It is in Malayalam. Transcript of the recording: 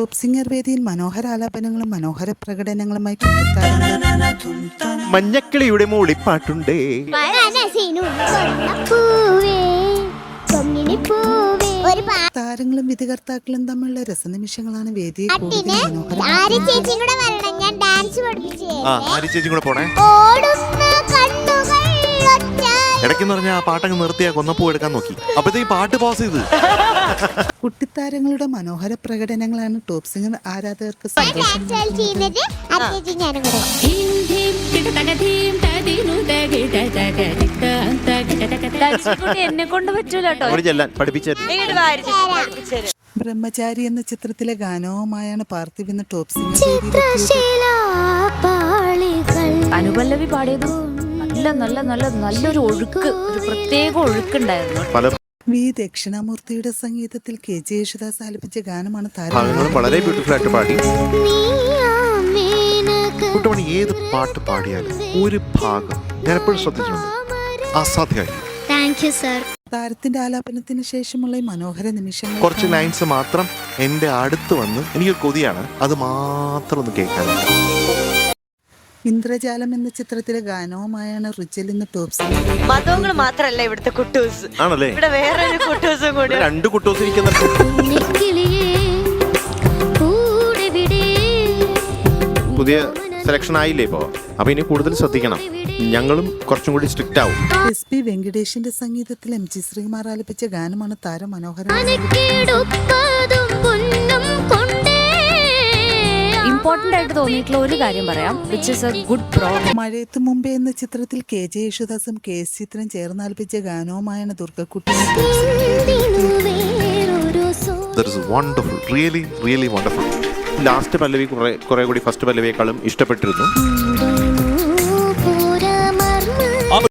ടോപ്പ് സിംഗർ വേദിയിൽ മനോഹര ആലാപനങ്ങളും മനോഹര പ്രകടനങ്ങളുമായി മഞ്ഞക്കിളിയുടെ മൂളിപ്പാട്ടുണ്ടേ. താരങ്ങളും വിധികർത്താക്കളും തമ്മിലുള്ള രസനിമിഷങ്ങളാണ് വേദിയെ കൂടുതൽ ഇടയ്ക്കെന്ന് പറഞ്ഞാൽ ആ പാട്ടങ്ങ് നിർത്തിയാ കൊന്നപ്പൂ എടുക്കാൻ നോക്കി. അപ്പഴത്തേക്ക് പാട്ട് പോസ് ചെയ്ത്. കുട്ടിത്താരങ്ങളുടെ മനോഹര പ്രകടനങ്ങളാണ് ടോപ്പ് സിംഗർ ആരാധകർക്ക് സന്തോഷം. എന്നെ കൊണ്ട് പറ്റൂല. ബ്രഹ്മചാരി എന്ന ചിത്രത്തിലെ ഗാനവുമായാണ് പാർത്ഥിവ് എന്ന ടോപ്പ് സിംഗർ. അനുപല്ലവി പാടിയത് നല്ലൊരു ഒഴുക്ക്, ഒരു പ്രത്യേക ഒഴുക്കുണ്ടായിരുന്നു. വി ദക്ഷിണാമൂർത്തിയുടെ സംഗീതത്തിൽ KJ യേശുദാസ് ആലപിച്ച ഗാനമാണ് താരങ്ങളും വളരെ ബ്യൂട്ടിഫുൾ ആയിട്ട് പാടി. കുട്ടമണി ഏത് പാട്ട് പാടിയാലും ഒരു ഭാഗം ഞാൻ എപ്പോഴും ശ്രദ്ധിച്ചിട്ടുണ്ട്, അസാധ്യമായി. താരത്തിന്റെ ആലാപനത്തിന് ശേഷമുള്ള ഈ മനോഹര നിമിഷങ്ങൾ, കുറച്ച് ലൈൻസ് മാത്രം എന്റെ അടുത്ത് വന്ന് എനിക്കൊരു കൊതിയാണ്, അത് മാത്രം ഒന്ന് കേൾക്കാനാണ്. ഇന്ദ്രജാലം എന്ന ചിത്രത്തിലെ ഗാനവുമായാണ് റിച്ചൽ ഇന്ന് ടോപ്പ് സിംഗർ. മതങ്ങൾ മാത്രല്ല ഇവിടുത്തെ കുട്ടൂസ് ആണല്ലേ, ഇവിടെ വേറെ ഒരു കുട്ടൂസും കൂടി, രണ്ട് കുട്ടൂസ് ഇരിക്കുന്നുണ്ട്. പുതിയ സെലക്ഷൻ ആയില്ലേ ഇപ്പോ, അപ്പൊ ഇനി കൂടുതൽ ശ്രദ്ധിക്കണം. ഞങ്ങളും കുറച്ചും കൂടി സ്ട്രിക്റ്റ് ആവും. SP വെങ്കടേഷിന്റെ സംഗീതത്തിൽ MG ശ്രീകുമാർ ആലപിച്ച ഗാനമാണ് താരം മനോഹര. ഇമ്പോർട്ടന്റ് ആയിട്ട് തോന്നിയിട്ടുള്ള ഒരു കാര്യം പറയാം, which is a good program. മഴയത്ത് മുമ്പേ എന്ന ചിത്രത്തിൽ KJ യേശുദാസും KS ചിത്രം ചേർന്ന് ആലപിച്ച ഗാനവുമായാണ് ദുർഗക്കുട്ടി. That is wonderful, really, really wonderful. Last പല്ലവി കുറെ കൂടി ഫസ്റ്റ് പല്ലവിയേക്കാളും ഇഷ്ടപ്പെട്ടിരുന്നു.